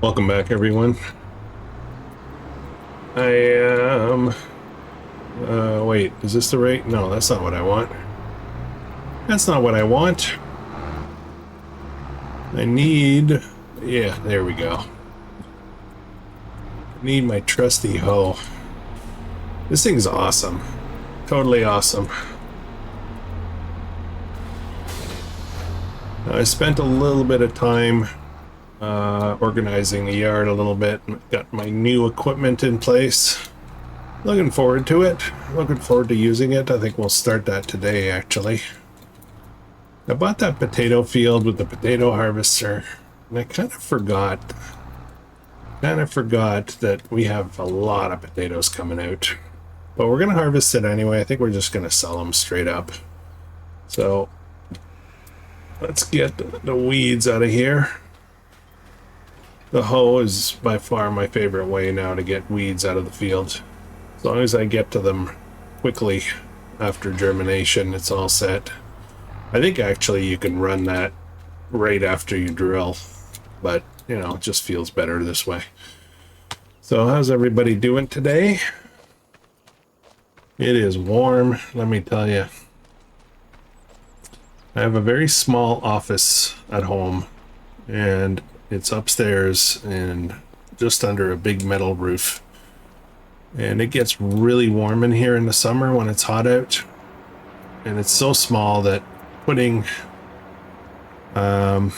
Welcome back, everyone. I am. Wait, is this the right? No, that's not what I want. That's not what I want. I need. Yeah, there we go. I need my trusty hoe. This thing's awesome. Totally awesome. I spent a little bit of time organizing the yard a little bit. Got my new equipment in place. Looking forward to it. Looking forward to using it. I think we'll start that today, actually. I bought that potato field with the potato harvester, and I kind of forgot that we have a lot of potatoes coming out. But we're going to harvest it anyway. I think we're just going to sell them straight up. So let's get the weeds out of here. The hoe is by far my favorite way now to get weeds out of the field. As long as I get to them quickly after germination, it's all set. I think actually you can run that right after you drill, but you know, it just feels better this way. So how's everybody doing today? It is warm, let me tell you. I have a very small office at home, and it's upstairs and just under a big metal roof. And it gets really warm in here in the summer when it's hot out. And it's so small that putting... oh,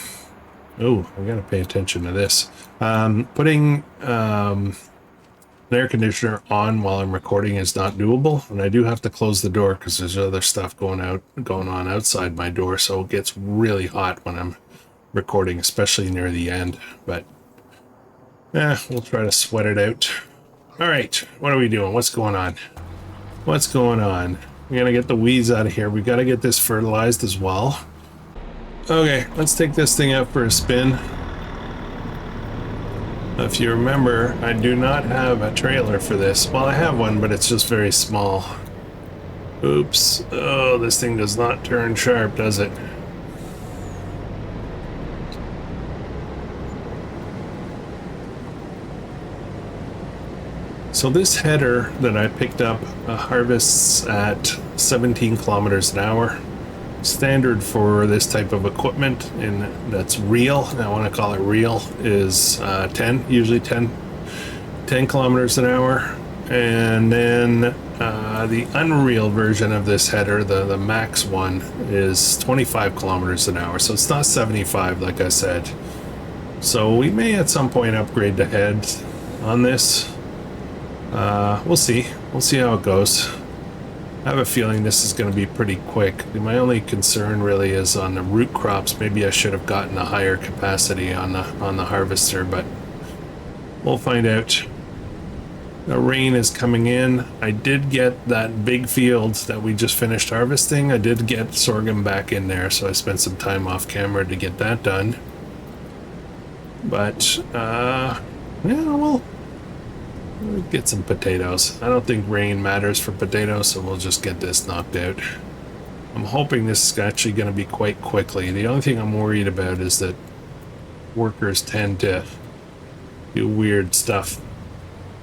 I gotta pay attention to this. Putting an air conditioner on while I'm recording is not doable. And I do have to close the door because there's other stuff going on outside my door. So it gets really hot when I'm recording, especially near the end. But we'll try to sweat it out. All right, what are we doing? What's going on? What's going on? We gotta get the weeds out of here. We gotta get this fertilized as well. Okay, let's take this thing out for a spin. If you remember, I do not have a trailer for this. Well, I have one, but it's just very small. Oops. Oh, this thing does not turn sharp, does it? So this header that I picked up harvests at 17 kilometers an hour. Standard for this type of equipment, and that's real. I want to call it real, is 10, usually 10 kilometers an hour. And then the unreal version of this header, the max one, is 25 kilometers an hour. So it's not 75 like I said. So we may at some point upgrade the head on this. We'll see. We'll see how it goes. I have a feeling this is going to be pretty quick. My only concern really is on the root crops. Maybe I should have gotten a higher capacity on the harvester, but we'll find out. The rain is coming in. I did get that big field that we just finished harvesting. I did get sorghum back in there, so I spent some time off camera to get that done. But yeah, we'll get some potatoes. I don't think rain matters for potatoes, so we'll just get this knocked out. I'm hoping this is actually going to be quite quickly. The only thing I'm worried about is that workers tend to do weird stuff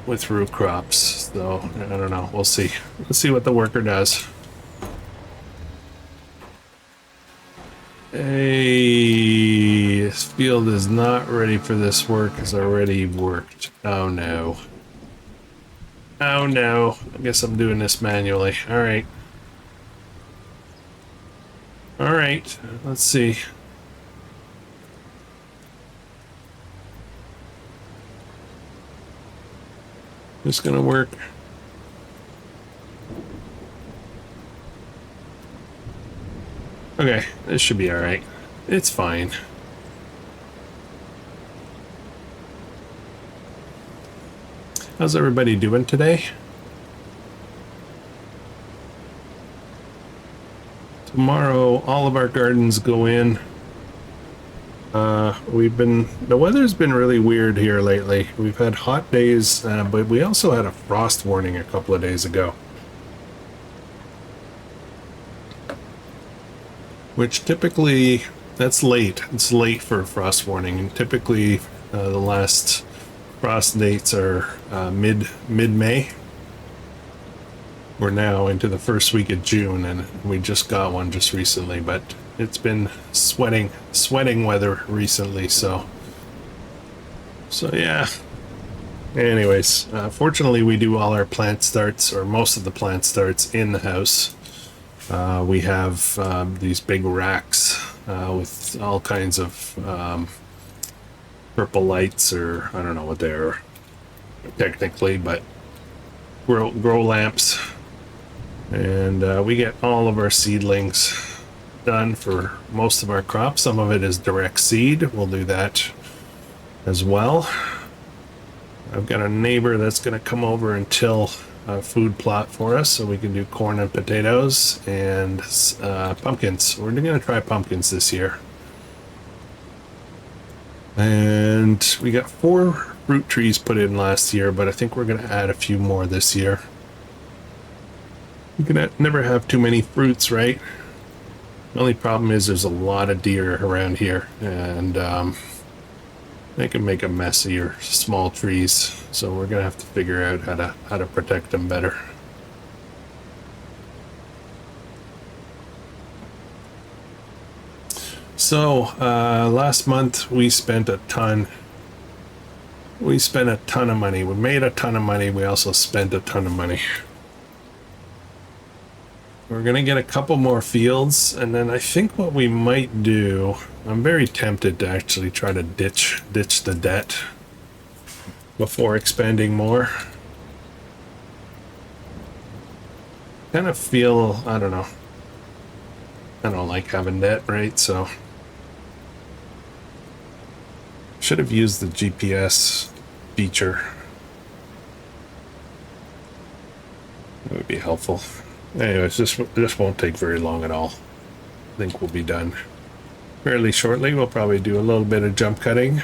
with root crops. So I don't know. We'll see. Let's see what the worker does. Hey, this field is not ready for this work. It's already worked. Oh no. Oh no, I guess I'm doing this manually. Alright. Alright, let's see. This gonna work. Okay, this should be alright. It's fine. How's everybody doing today? Tomorrow, all of our gardens go in. The weather's been really weird here lately. We've had hot days, but we also had a frost warning a couple of days ago. Which typically, that's late. It's late for a frost warning, and typically The last frost dates are mid-May. We're now into the first week of June, and we just got one just recently, but it's been sweating weather recently, so yeah. Anyways, fortunately we do all our plant starts, or most of the plant starts, in the house. We have these big racks with all kinds of purple lights, or I don't know what they're technically, but grow lamps. And we get all of our seedlings done for most of our crops. Some of it is direct seed. We'll do that as well. I've got a neighbor that's going to come over and till a food plot for us, so we can do corn and potatoes and pumpkins. We're going to try pumpkins this year. And we got 4 fruit trees put in last year, but I think we're going to add a few more this year. You can never have too many fruits, right? The only problem is there's a lot of deer around here, and they can make a mess of your small trees. So we're gonna have to figure out how to protect them better. So last month we spent a ton. We spent a ton of money. We made a ton of money. We also spent a ton of money. We're gonna get a couple more fields, and then I think what we might do, I'm very tempted to actually try to ditch the debt before expanding more. Kind of feel, I don't know, I don't like having debt, right? So should have used the GPS feature. That would be helpful. Anyways, this won't take very long at all. I think we'll be done fairly shortly. We'll probably do a little bit of jump cutting.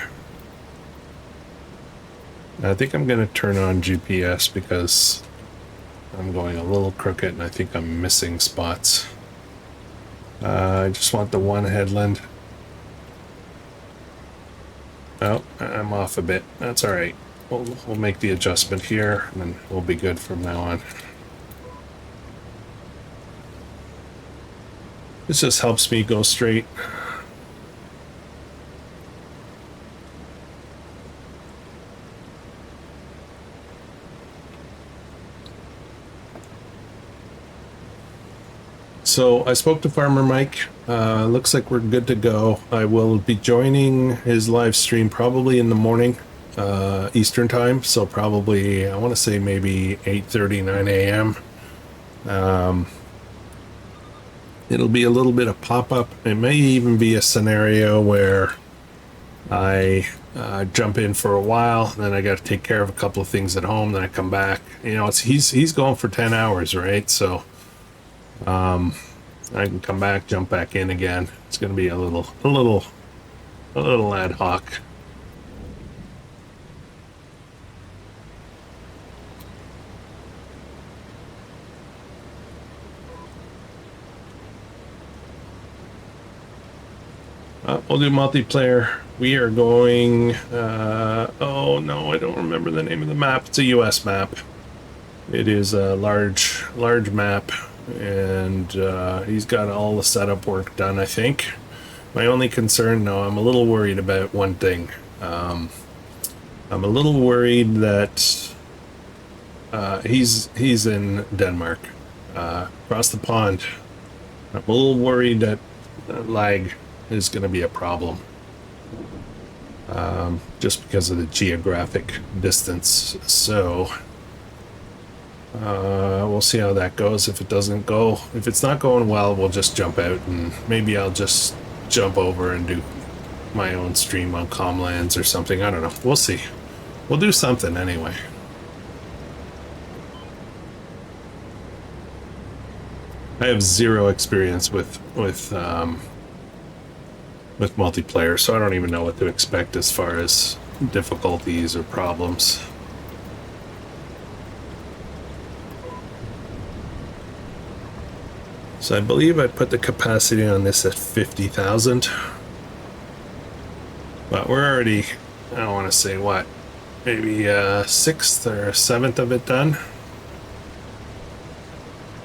I think I'm going to turn on GPS because I'm going a little crooked and I think I'm missing spots. I just want the one headland. Oh, I'm off a bit. That's all right. We'll make the adjustment here, and then we'll be good from now on. This just helps me go straight. So I spoke to Farmer Mike. Looks like we're good to go. I will be joining his live stream probably in the morning, Eastern time. So probably, I want to say maybe 8:30, 9 a.m. It'll be a little bit of pop-up. It may even be a scenario where I jump in for a while, then I got to take care of a couple of things at home, then I come back. You know, he's going for 10 hours, right? So I can come back, jump back in again. It's going to be a little ad hoc. We'll do multiplayer. We are going, oh no, I don't remember the name of the map. It's a US map. It is a large map, and he's got all the setup work done, I think. My only concern, no, I'm a little worried about one thing. I'm a little worried that he's in Denmark, across the pond. I'm a little worried that lag is going to be a problem, just because of the geographic distance. So we'll see how that goes. If it's not going well, we'll just jump out, and maybe I'll just jump over and do my own stream on Comlands or something. I don't know. We'll see. We'll do something anyway. I have zero experience with multiplayer, so I don't even know what to expect as far as difficulties or problems. So I believe I put the capacity on this at 50,000, but we're already I don't want to say what, maybe a sixth or a seventh of it done.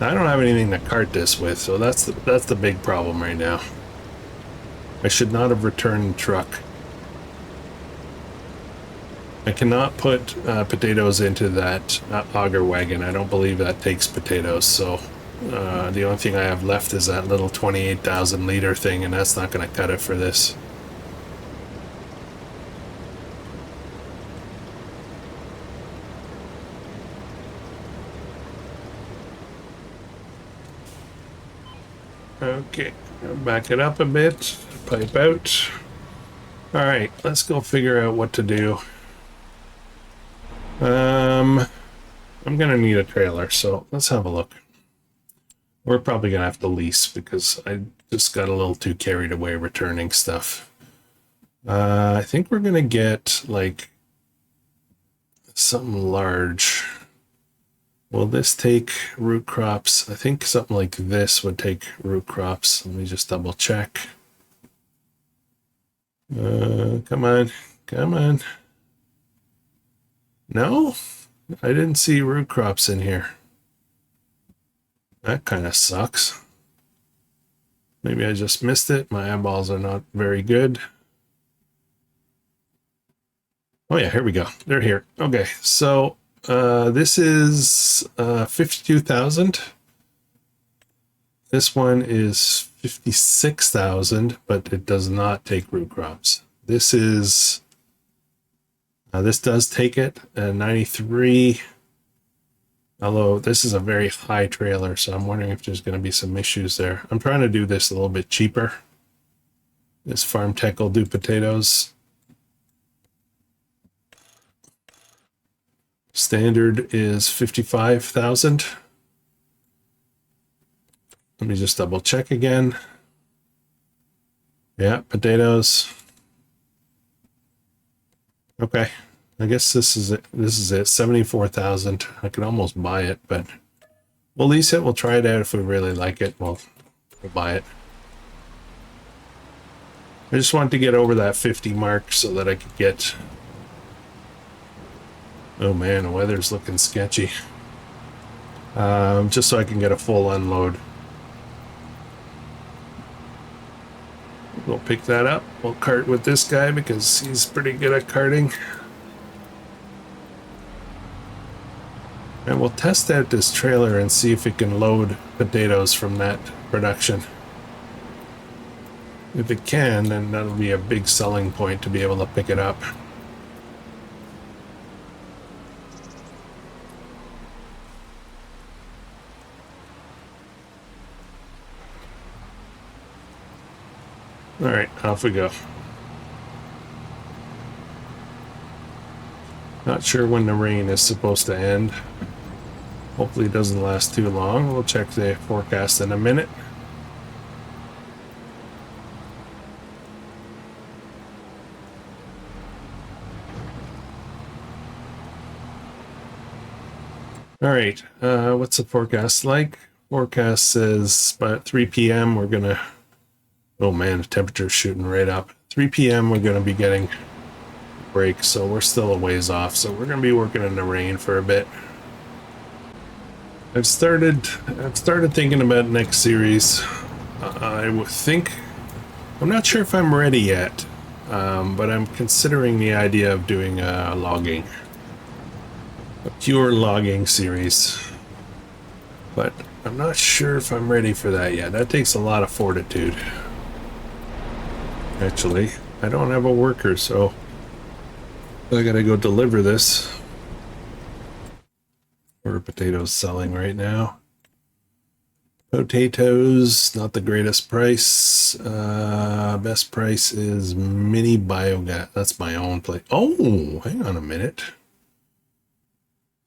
I don't have anything to cart this with, so that's the big problem right now. I should not have returned the truck. I cannot put potatoes into that auger wagon. I don't believe that takes potatoes, so the only thing I have left is that little 28,000 liter thing, and that's not going to cut it for this. Okay, back it up a bit, pipe out. All right, let's go figure out what to do. I'm gonna need a trailer, so let's have a look. We're probably gonna have to lease because I just got a little too carried away returning stuff. I think we're gonna get like something large. Will this take root crops? I think something like this would take root crops. Let me just double check. Come on, come on. No, I didn't see root crops in here. That kind of sucks. Maybe I just missed it. My eyeballs are not very good. Oh yeah, here we go. They're here. Okay, so this is 52,000. This one is 56,000, but it does not take root crops. This is this does take it, 93. Although this is a very high trailer, so I'm wondering if there's going to be some issues there. I'm trying to do this a little bit cheaper. This farm tech will do potatoes. Standard is 55,000. Let me just double check again. Yeah, potatoes. Okay, I guess this is it. This is it. 74,000. I could almost buy it, but we'll lease it. We'll try it out. If we really like it, we'll buy it. I just wanted to get over that 50 mark so that I could get. Oh man, the weather's looking sketchy. Just so I can get a full unload. We'll pick that up. We'll cart with this guy because he's pretty good at carting. And we'll test out this trailer and see if it can load potatoes from that production. If it can, then that'll be a big selling point to be able to pick it up. All right, off we go. Not sure when the rain is supposed to end. Hopefully it doesn't last too long. We'll check the forecast in a minute. All right, what's the forecast like? Forecast says by 3 p.m. we're gonna, oh man, the temperature's shooting right up. 3 p.m. we're gonna be getting a break, so we're still a ways off. So we're gonna be working in the rain for a bit. I've started thinking about next series. I would think, I'm not sure if I'm ready yet, but I'm considering the idea of doing logging. A pure logging series, but I'm not sure if I'm ready for that yet. That takes a lot of fortitude. Actually, I don't have a worker, so I gotta go deliver this. What are potatoes selling right now? Potatoes, not the greatest price. Best price is mini biogas. That's my own place. Oh, hang on a minute.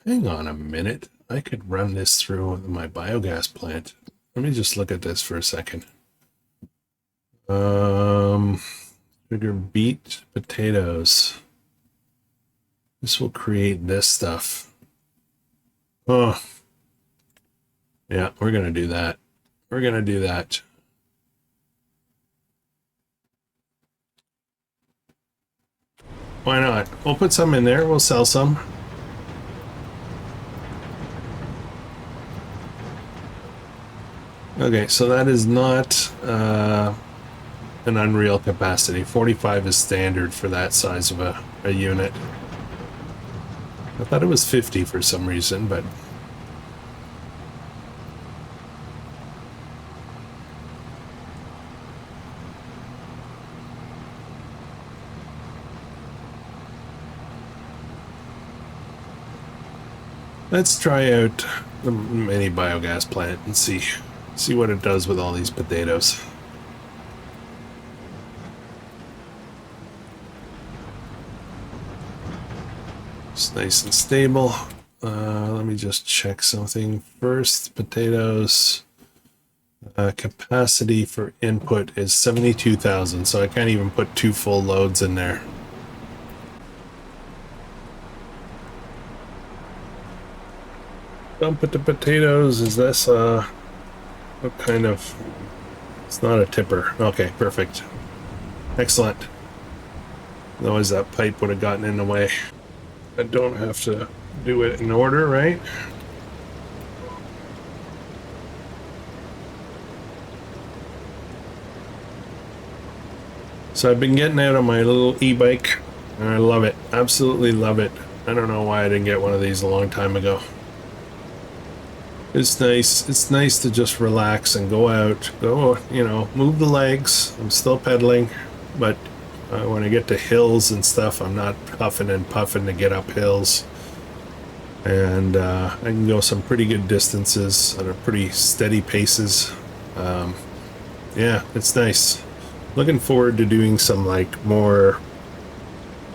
Hang on a minute. I could run this through my biogas plant. Let me just look at this for a second. Sugar beet potatoes. This will create this stuff. Oh. Yeah, we're going to do that. We're going to do that. why not? We'll put some in there. We'll sell some. Okay, so that is not an unreal capacity. 45 is standard for that size of a unit. I thought it was 50 for some reason, but... Let's try out the mini biogas plant and see what it does with all these potatoes. It's nice and stable. Let me just check something first. Potatoes capacity for input is 72,000, so I can't even put 2 full loads in there. Dump it the potatoes. Is this what kind of... It's not a tipper. Okay, perfect. Excellent. Otherwise that pipe would have gotten in the way. I don't have to do it in order, right? So I've been getting out on my little e-bike and I love it. Absolutely love it. I don't know why I didn't get one of these a long time ago. It's nice. It's nice to just relax and go out, you know, move the legs. I'm still pedaling, but when I get to hills and stuff, I'm not huffing and puffing to get up hills. And I can go some pretty good distances at a pretty steady paces. Yeah, it's nice. Looking forward to doing some like more,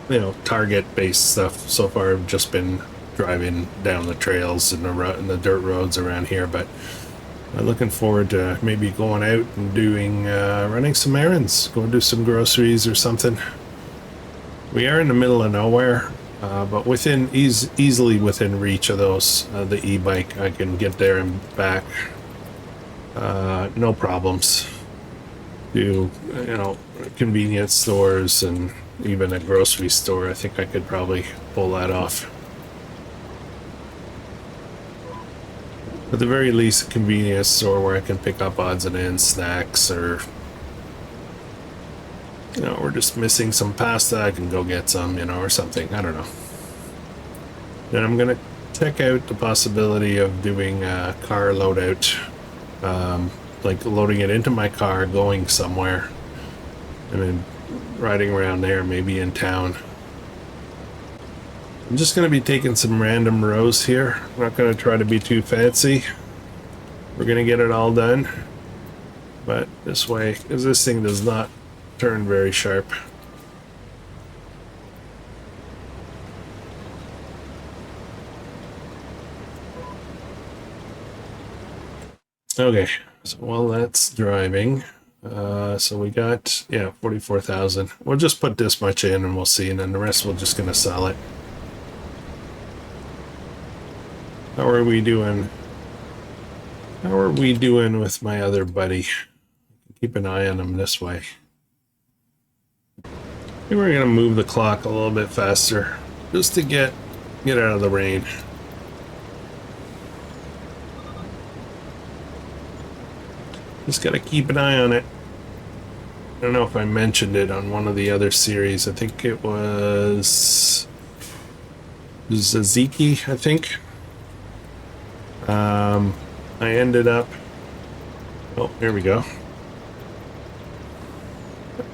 you know, target-based stuff. So far, I've just been driving down the trails and the dirt roads around here, but I'm looking forward to maybe going out and doing running some errands, go do some groceries or something. We are in the middle of nowhere, but easily within reach of those the e-bike. I can get there and back, no problems. Do, you know, convenience stores and even a grocery store. I think I could probably pull that off. At the very least, a convenience store where I can pick up odds and ends, snacks, or, you know, we're just missing some pasta, I can go get some, you know, or something. I don't know. Then I'm gonna check out the possibility of doing a car loadout, like loading it into my car, going somewhere, and then riding around there, maybe in town. I'm just going to be taking some random rows here. I'm not going to try to be too fancy. We're going to get it all done. But this way, because this thing does not turn very sharp. Okay, so while that's driving, so we got, yeah, 44,000. We'll just put this much in and we'll see, and then the rest we're just going to sell it. How are we doing? How are we doing with my other buddy? Keep an eye on him this way. I think we're gonna move the clock a little bit faster, just to get out of the rain. Just gotta keep an eye on it. I don't know if I mentioned it on one of the other series. I think it was Zaziki, I think. I ended up, oh, here we go.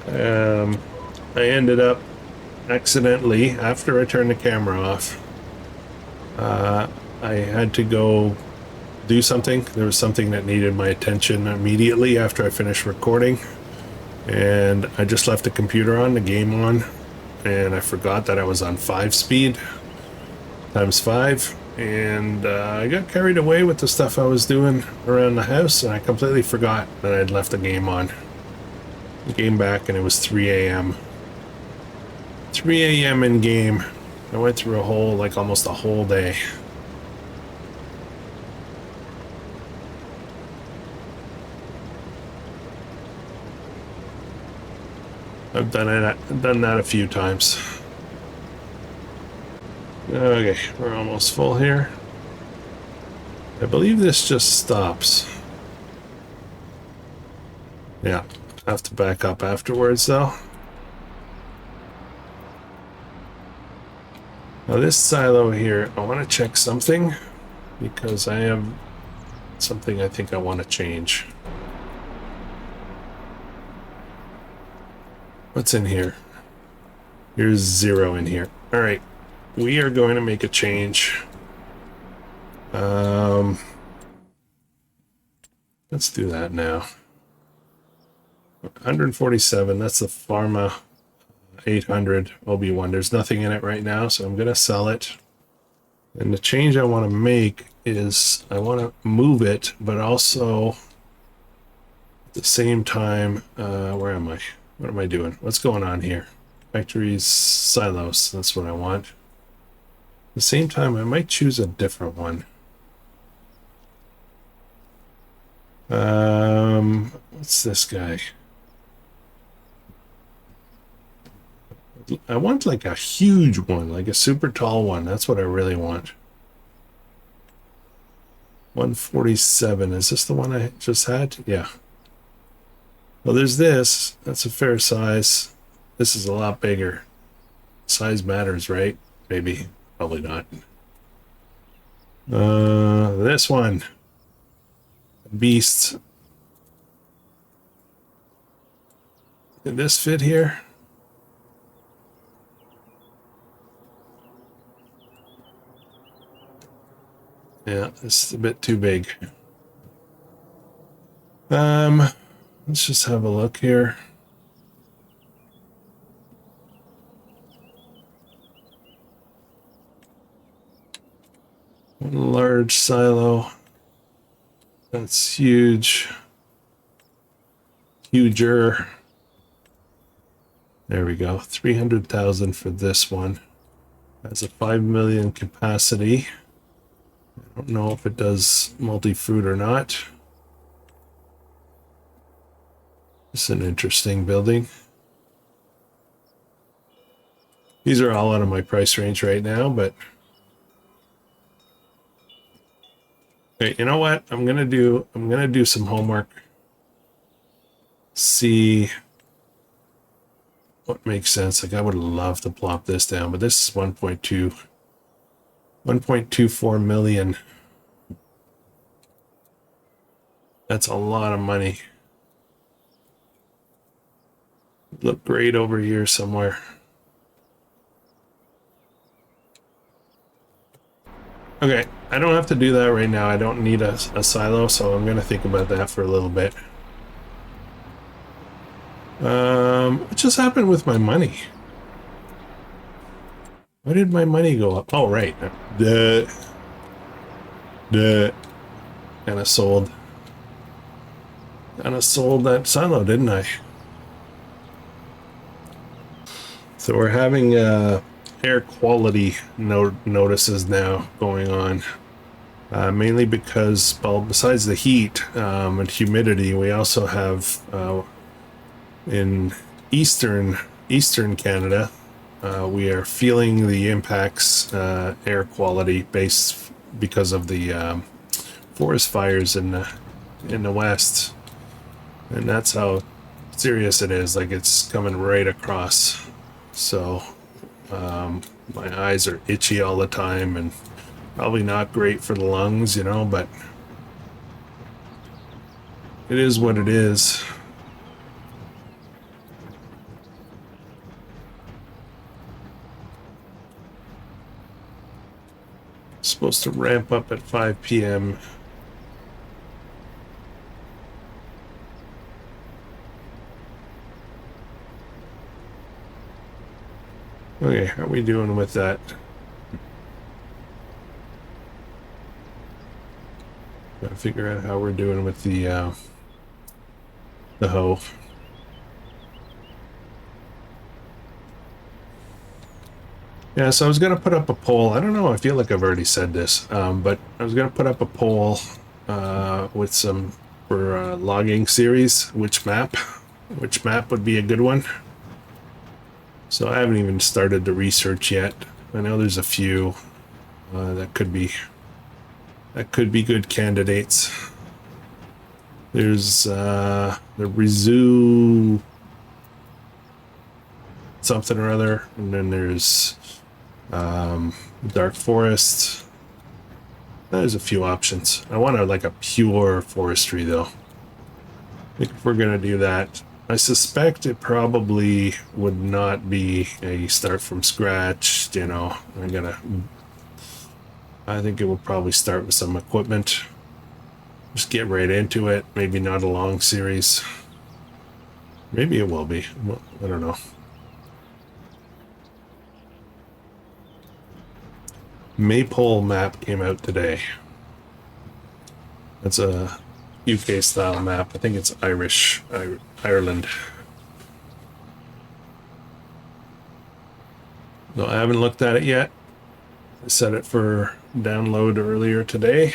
I ended up accidentally, after I turned the camera off, I had to go do something. There was something that needed my attention immediately after I finished recording, and I just left the computer on, the game on, and I forgot that I was on 5 speed times 5. And I got carried away with the stuff I was doing around the house, and I completely forgot that I'd left the game on. I came back and it was 3 a.m. 3 a.m. in game. I went through a whole, like almost a whole day. I've done that a few times. Okay, we're almost full here. I believe this just stops. Yeah, have to back up afterwards though. Now this silo here, I want to check something because I have something I think I want to change. What's in here? Here's 0 in here. All right, we are going to make a change. Let's do that now. 147, that's the Pharma 800 OB1. There's nothing in it right now, so I'm gonna sell it. And the change I want to make is I want to move it, but also at the same time, where am I? What am I doing? What's going on here? Factories, silos, that's what I want. At the same time, I might choose a different one. What's this guy? I want like a huge one, like a super tall one. That's what I really want. 147. Is this the one I just had? Yeah. Well, there's this. That's a fair size. This is a lot bigger. Size matters, right? Maybe. Probably not. This one. Beast. Did this fit here? Yeah, this is a bit too big. Let's just have a look here. One large silo. That's huge. Huger. There we go. 300,000 for this one. Has a 5 million capacity. I don't know if it does multi-fruit or not. It's an interesting building. These are all out of my price range right now, but okay, you know what? I'm gonna do some homework. See what makes sense. Like I would love to plop this down, but this is 1.24 million. That's a lot of money. Look great over here somewhere. Okay, I don't have to do that right now. I don't need a silo, so I'm gonna think about that for a little bit. What just happened with my money? Why did my money go up? Oh, right. Kinda sold that silo, didn't I? So we're having air quality notices now going on, mainly because, well, besides the heat and humidity, we also have in eastern Canada, we are feeling the impacts air quality based because of the forest fires in the west, and that's how serious it is. Like it's coming right across. So my eyes are itchy all the time and probably not great for the lungs, you know, but it is what it is. It's supposed to ramp up at 5 p.m. Okay, how are we doing with that? Gotta figure out how we're doing with the hoe. Yeah, so I was gonna put up a poll. I don't know. I feel like I've already said this, but I was gonna put up a poll with some for logging series. Which map would be a good one? So I haven't even started the research yet. I know there's a few that could be good candidates. There's the Rizoo something or other, and then there's Dark Forest. There's a few options. I want like a pure forestry though. I think if we're gonna do that, I suspect it probably would not be a start from scratch, you know. I think it will probably start with some equipment. Just get right into it. Maybe not a long series. Maybe it will be. Well, I don't know. Maypole map came out today. That's a UK style map. I think it's Ireland. No, I haven't looked at it yet. I set it for download earlier today.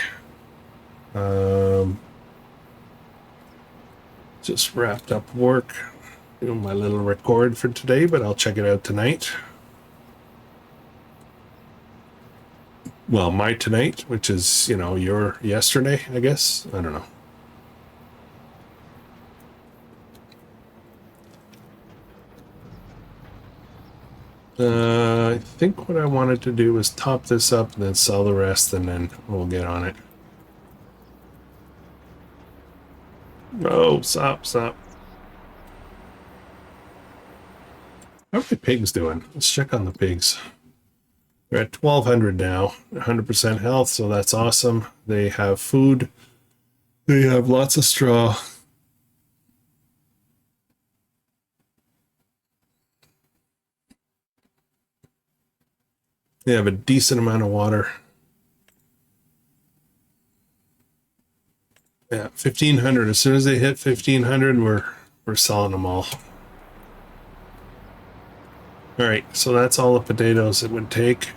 Just wrapped up work, doing my little record for today, but I'll check it out tonight. Well, my tonight, which is, you know, your yesterday, I guess. I don't know. I think what I wanted to do was top this up and then sell the rest, and then we'll get on it. Oh, stop. How are the pigs doing? Let's check on the pigs. They're at 1200 now, 100% health, so that's awesome. They have food. They have lots of straw. They have a decent amount of water. Yeah, 1500. As soon as they hit 1500, we're selling them all. All right, so that's all the potatoes it would take.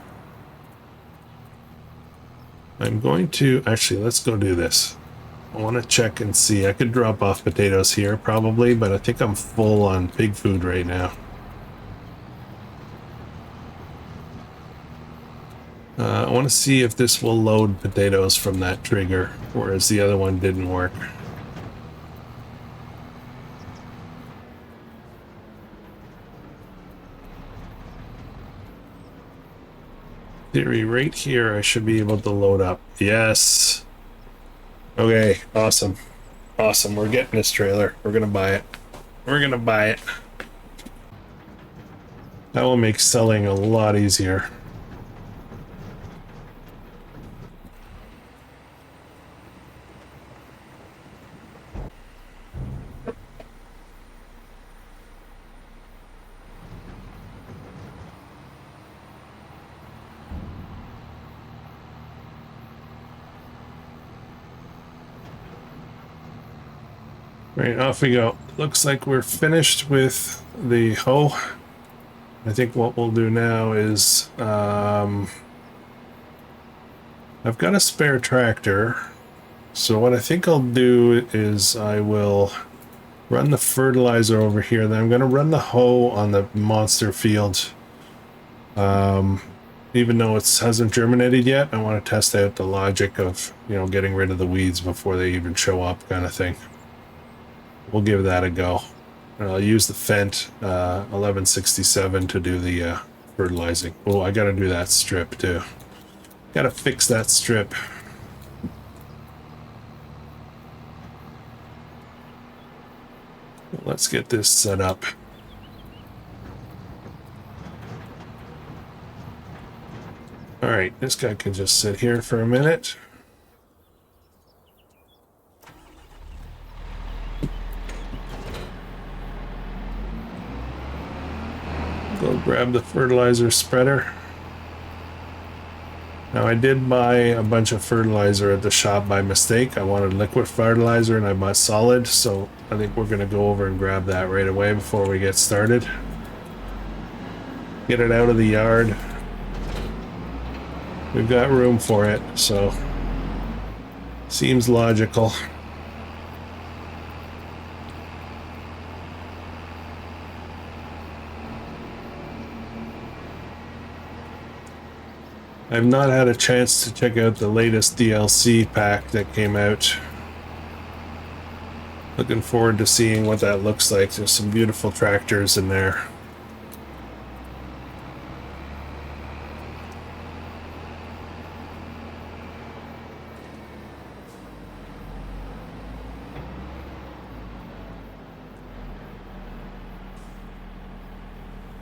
I'm going to actually, let's go do this. I want to check and see. I could drop off potatoes here probably, but I think I'm full on pig food right now. I want to see if this will load potatoes from that trigger, whereas the other one didn't work. Theory, right here, I should be able to load up. Yes. Okay, awesome. Awesome, we're getting this trailer. We're gonna buy it. We're gonna buy it. That will make selling a lot easier. Right, off we go. Looks like we're finished with the hoe. I think what we'll do now is, I've got a spare tractor. So what I think I'll do is I will run the fertilizer over here. Then I'm going to run the hoe on the monster field. Even though it hasn't germinated yet, I want to test out the logic of, you know, getting rid of the weeds before they even show up kind of thing. We'll give that a go. And I'll use the Fendt 1167 to do the fertilizing. Oh, I gotta do that strip too. Gotta fix that strip. Let's get this set up. All right, this guy can just sit here for a minute. Go grab the fertilizer spreader. Now I did buy a bunch of fertilizer at the shop by mistake. I wanted liquid fertilizer and I bought solid, so I think we're gonna go over and grab that right away before we get started. Get it out of the yard. We've got room for it, so seems logical. I've not had a chance to check out the latest DLC pack that came out. Looking forward to seeing what that looks like. There's some beautiful tractors in there.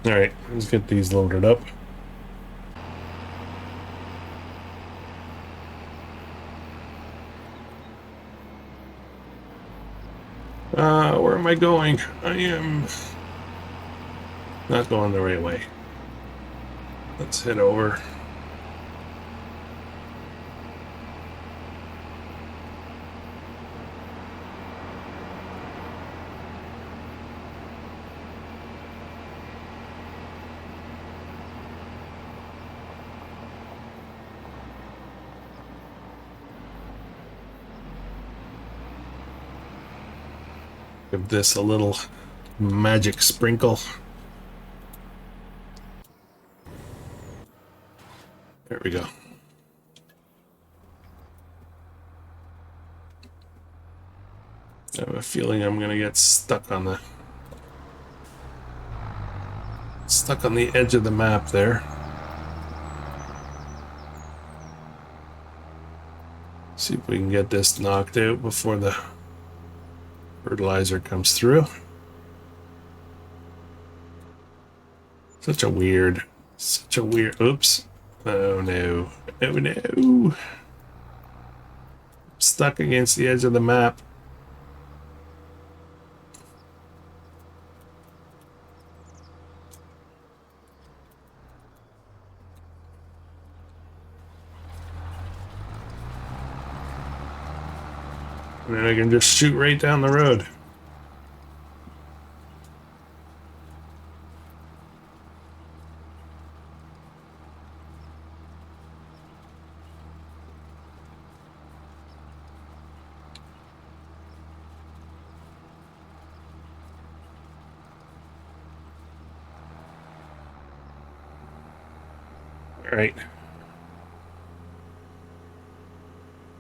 All right, let's get these loaded up. Where am I going? I am not going the right way. Let's head over. Give this a little magic sprinkle. There we go. I have a feeling I'm gonna get stuck on the edge of the map there. See if we can get this knocked out before the fertilizer comes through. Such a weird, oops. Oh no, oh no. Stuck against the edge of the map. And then I can just shoot right down the road. All right.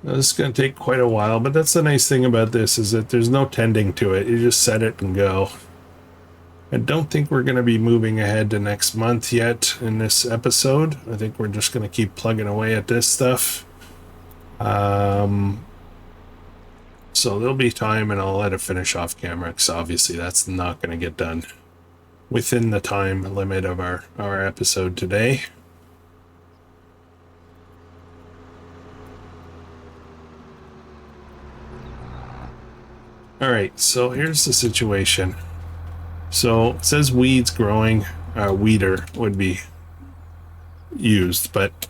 Now, this is going to take quite a while, but that's the nice thing about this is that there's no tending to it. You just set it and go. I don't think we're going to be moving ahead to next month yet in this episode. I think we're just going to keep plugging away at this stuff. So there'll be time, and I'll let it finish off camera, because obviously that's not going to get done within the time limit of our episode today. All right, so here's the situation. So it says weeds growing, weeder would be used, but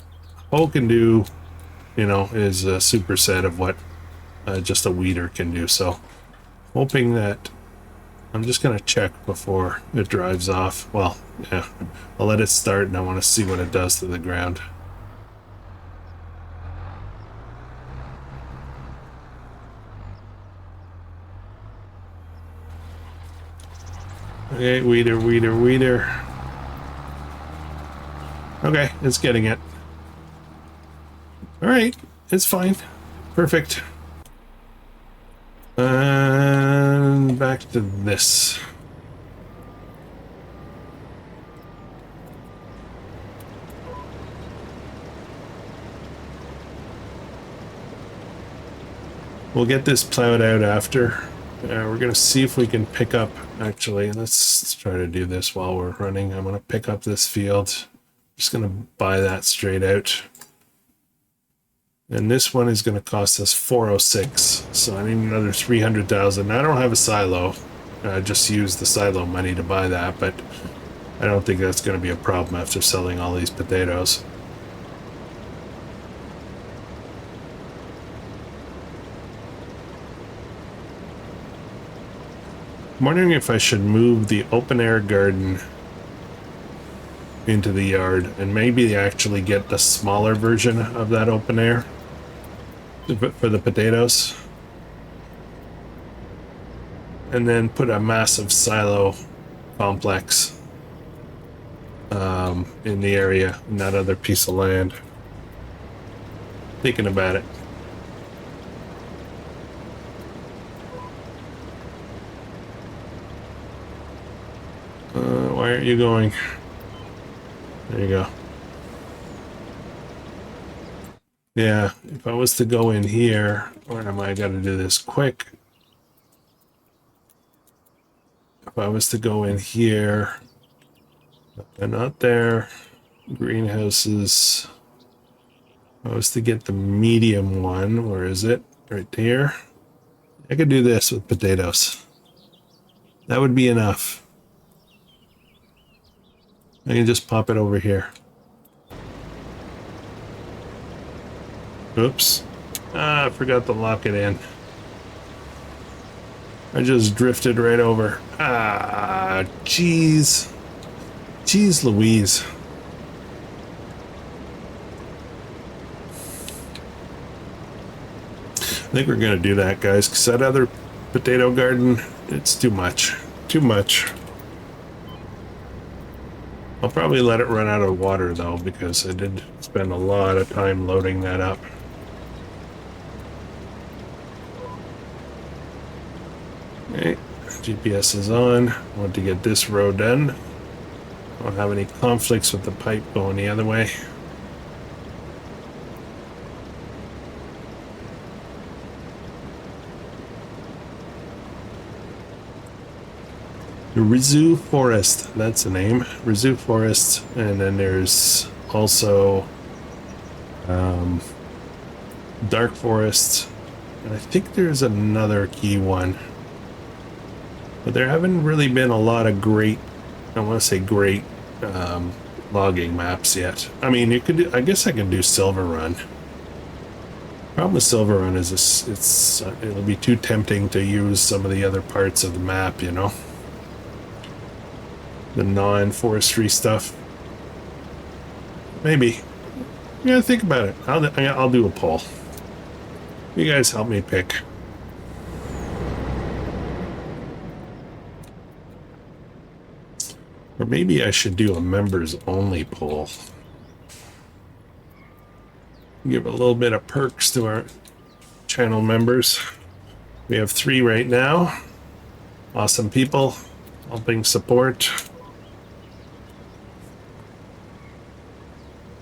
hoe can do, is a superset of what just a weeder can do. So hoping that I'm just going to check before it drives off. Well, yeah, I'll let it start and I want to see what it does to the ground. Okay, weeder. Okay, it's getting it. All right, it's fine. Perfect. And back to this. We'll get this plowed out after. We're going to see if we can pick up, actually, let's try to do this while we're running. I'm going to pick up this field. Just going to buy that straight out. And this one is going to cost us 406. So I need another 300,000. I don't have a silo. I just used the silo money to buy that, but I don't think that's going to be a problem after selling all these potatoes. I'm wondering if I should move the open air garden into the yard and maybe actually get the smaller version of that open air for the potatoes, and then put a massive silo complex in the area in that other piece of land. thinking about it. Why aren't you going? There you go. Yeah, if I was to go in here, or am I got to do this quick? If I was to go in here, and not there, greenhouses. If I was to get the medium one, where is it? Right here. I could do this with potatoes. That would be enough. I can just pop it over here. Oops. I forgot to lock it in. I just drifted right over. Jeez. Jeez Louise. I think we're gonna do that, guys, because that other potato garden, it's too much. Too much. I'll probably let it run out of water, though, because I did spend a lot of time loading that up. Okay, GPS is on. I want to get this row done. I don't have any conflicts with the pipe going the other way. Rizou Forest, that's the name. Rizou Forest, and then there's also Dark Forest, and I think there's another key one. But there haven't really been a lot of great, I want to say great, logging maps yet. I mean, you could, I guess I can do Silver Run. Problem with Silver Run is it'll be too tempting to use some of the other parts of the map, you know? The non-forestry stuff. Maybe. Yeah, think about it. I'll do a poll. You guys help me pick. Or maybe I should do a members only poll. Give a little bit of perks to our channel members. We have 3 right now. Awesome people helping support.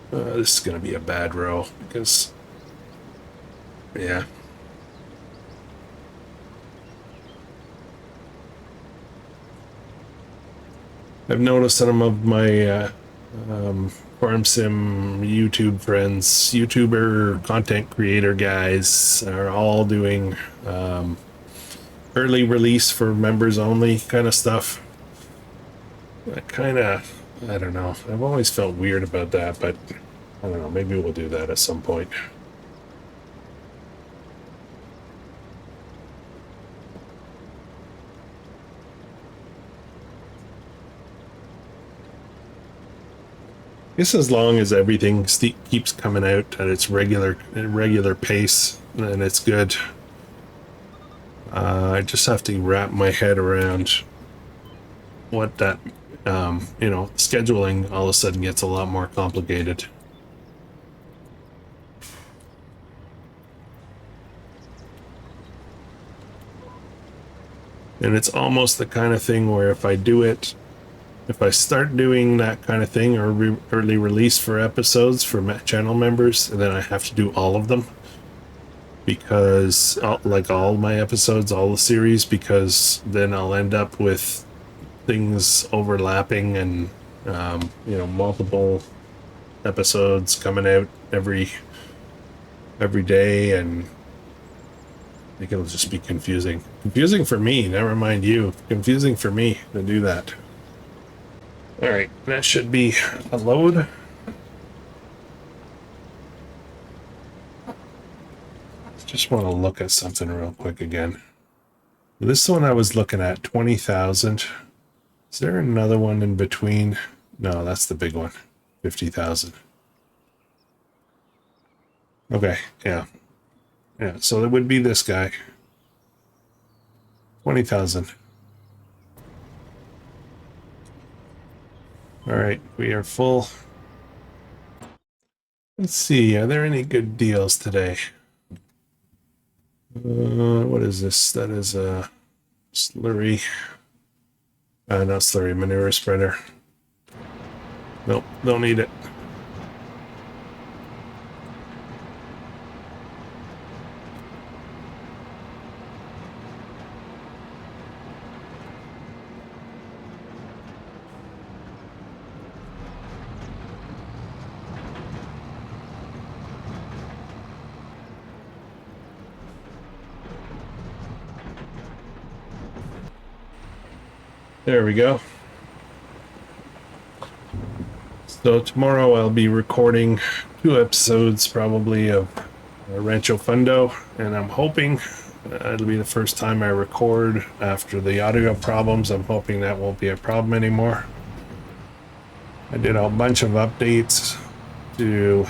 This is going to be a bad row because, yeah. I've noticed some of my farm sim YouTube friends, YouTuber content creator guys are all doing early release for members only kind of stuff. I don't know. I've always felt weird about that, but I don't know. Maybe we'll do that at some point. I guess as long as everything keeps coming out at its regular pace, then it's good. I just have to wrap my head around what that, you know, scheduling all of a sudden gets a lot more complicated. And it's almost the kind of thing where if I start doing that kind of thing, or early release for episodes for channel members, then I have to do all of them, because like all my episodes, all the series, because then I'll end up with things overlapping and you know, multiple episodes coming out every day, and I think it'll just be confusing for me, never mind you. Confusing for me to do that. All right, that should be a load. Just want to look at something real quick again. This one I was looking at, 20,000. Is there another one in between? No, that's the big one, 50,000. Okay, yeah. Yeah, so it would be this guy. 20,000. All right, we are full. Let's see, are there any good deals today? What is this? That is a slurry. Not slurry, manure spreader. Nope, don't need it. There we go. So tomorrow I'll be recording 2 episodes probably of Rancho Fundo, and I'm hoping it'll be the first time I record after the audio problems. I'm hoping that won't be a problem anymore. I did a bunch of updates to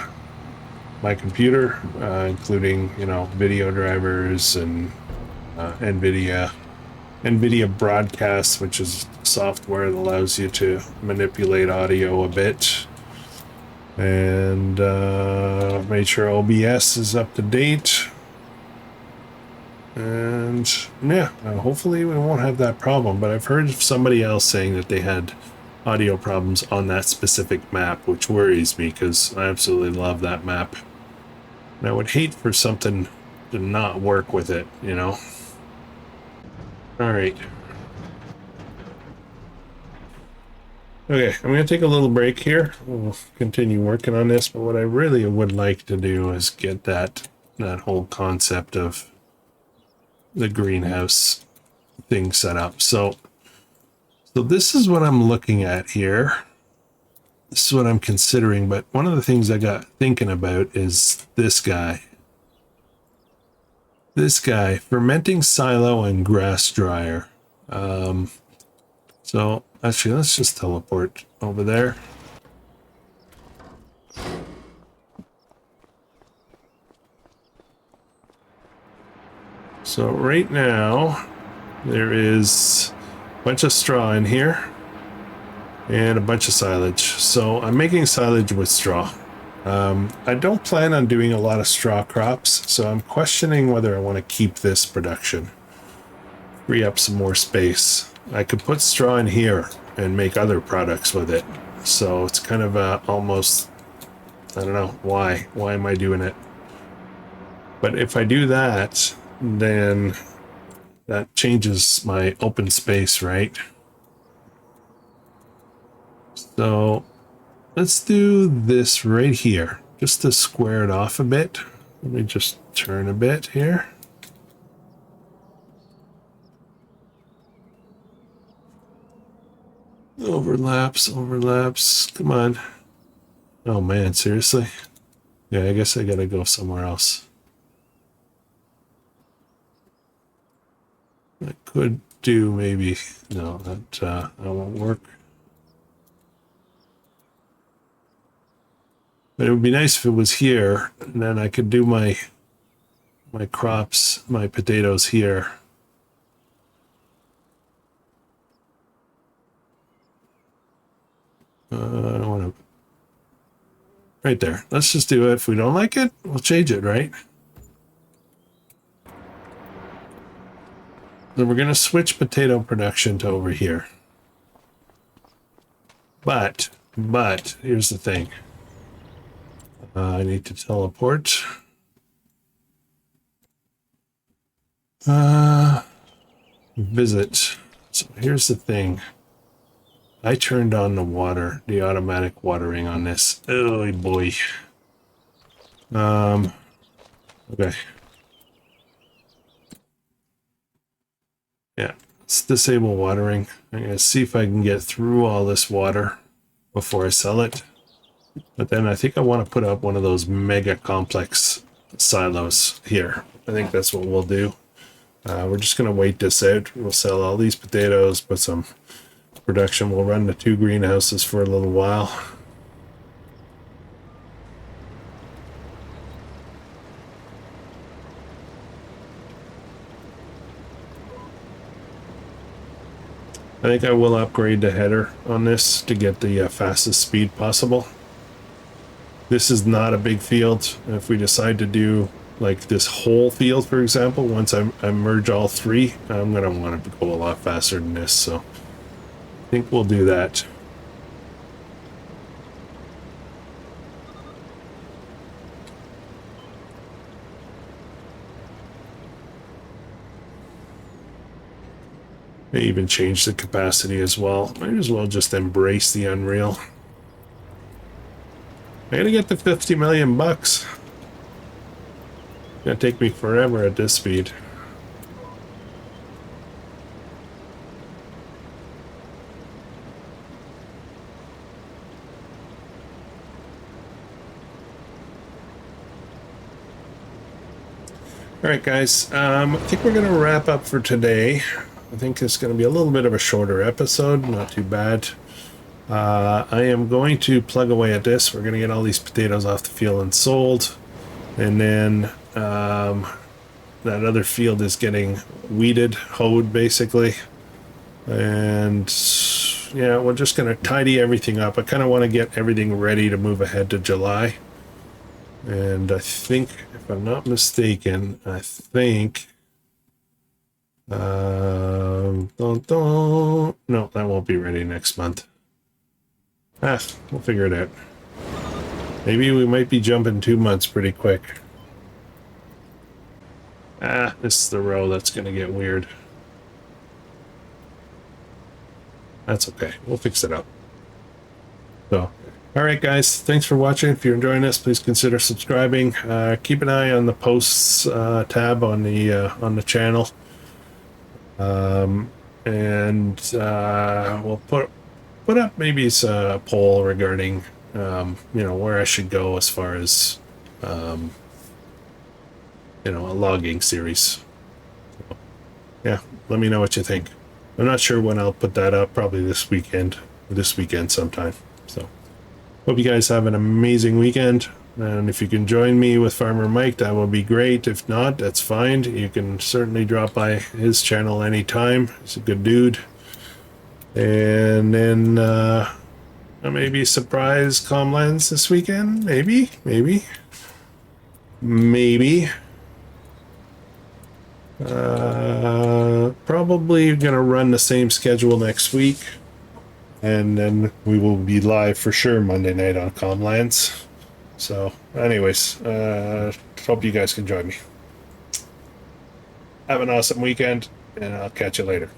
my computer, including, you know, video drivers and NVIDIA Broadcast, which is software that allows you to manipulate audio a bit, and made sure OBS is up to date, and yeah, hopefully we won't have that problem. But I've heard of somebody else saying that they had audio problems on that specific map, which worries me because I absolutely love that map, and I would hate for something to not work with it, you know. All right. Okay, I'm going to take a little break here. We'll continue working on this, but what I really would like to do is get that whole concept of the greenhouse thing set up. So this is what I'm looking at here. This is what I'm considering, but one of the things I got thinking about is this guy. This guy, fermenting silo and grass dryer. So actually, let's just teleport over there. So right now, there is a bunch of straw in here and a bunch of silage. So I'm making silage with straw. I don't plan on doing a lot of straw crops, so I'm questioning whether I want to keep this production. Free up some more space. I could put straw in here and make other products with it. So it's kind of almost, I don't know, why am I doing it? But if I do that, then that changes my open space, right? So let's do this right here, just to square it off a bit. Let me just turn a bit here. Overlaps, come on. Oh man, seriously? Yeah, I guess I gotta go somewhere else. I could do maybe, no, that won't work. But it would be nice if it was here, and then I could do my crops, my potatoes here. I don't want to. Right there. Let's just do it. If we don't like it, we'll change it, right? Then we're going to switch potato production to over here. But here's the thing. I need to teleport. Visit. So here's the thing. I turned on the water, the automatic watering on this. Oh boy. Okay. Yeah, let's disable watering. I'm gonna see if I can get through all this water before I sell it. But then I think I want to put up one of those mega complex silos here. I think that's what we'll do. We're just gonna wait this out. We'll sell all these potatoes, put some production. We'll run the 2 greenhouses for a little while. I think I will upgrade the header on this to get the fastest speed possible. This is not a big field. If we decide to do like this whole field, for example, once I merge all three, I'm gonna want to go a lot faster than this. So I think we'll do that. They even changed the capacity as well. Might as well just embrace the unreal. I gotta get to 50 million bucks. It's gonna take me forever at this speed. All right, guys. I think we're gonna wrap up for today. I think it's gonna be a little bit of a shorter episode. Not too bad. I am going to plug away at this. We're going to get all these potatoes off the field and sold. And then that other field is getting weeded, hoed basically. And yeah, we're just going to tidy everything up. I kind of want to get everything ready to move ahead to July. And I think, if I'm not mistaken, no, that won't be ready next month. We'll figure it out. Maybe we might be jumping 2 months pretty quick. This is the row that's going to get weird. That's okay. We'll fix it up. So, all right, guys. Thanks for watching. If you're enjoying this, please consider subscribing. Keep an eye on the posts tab on the channel. We'll put up maybe a poll regarding, where I should go as far as, a logging series. So, yeah, let me know what you think. I'm not sure when I'll put that up, probably this weekend sometime. So, hope you guys have an amazing weekend. And if you can join me with Farmer Mike, that will be great. If not, that's fine. You can certainly drop by his channel anytime. He's a good dude. And then maybe a surprise Comlands this weekend. Maybe. Probably gonna run the same schedule next week, and then we will be live for sure Monday night on Comlands. So, anyways, hope you guys can join me. Have an awesome weekend, and I'll catch you later.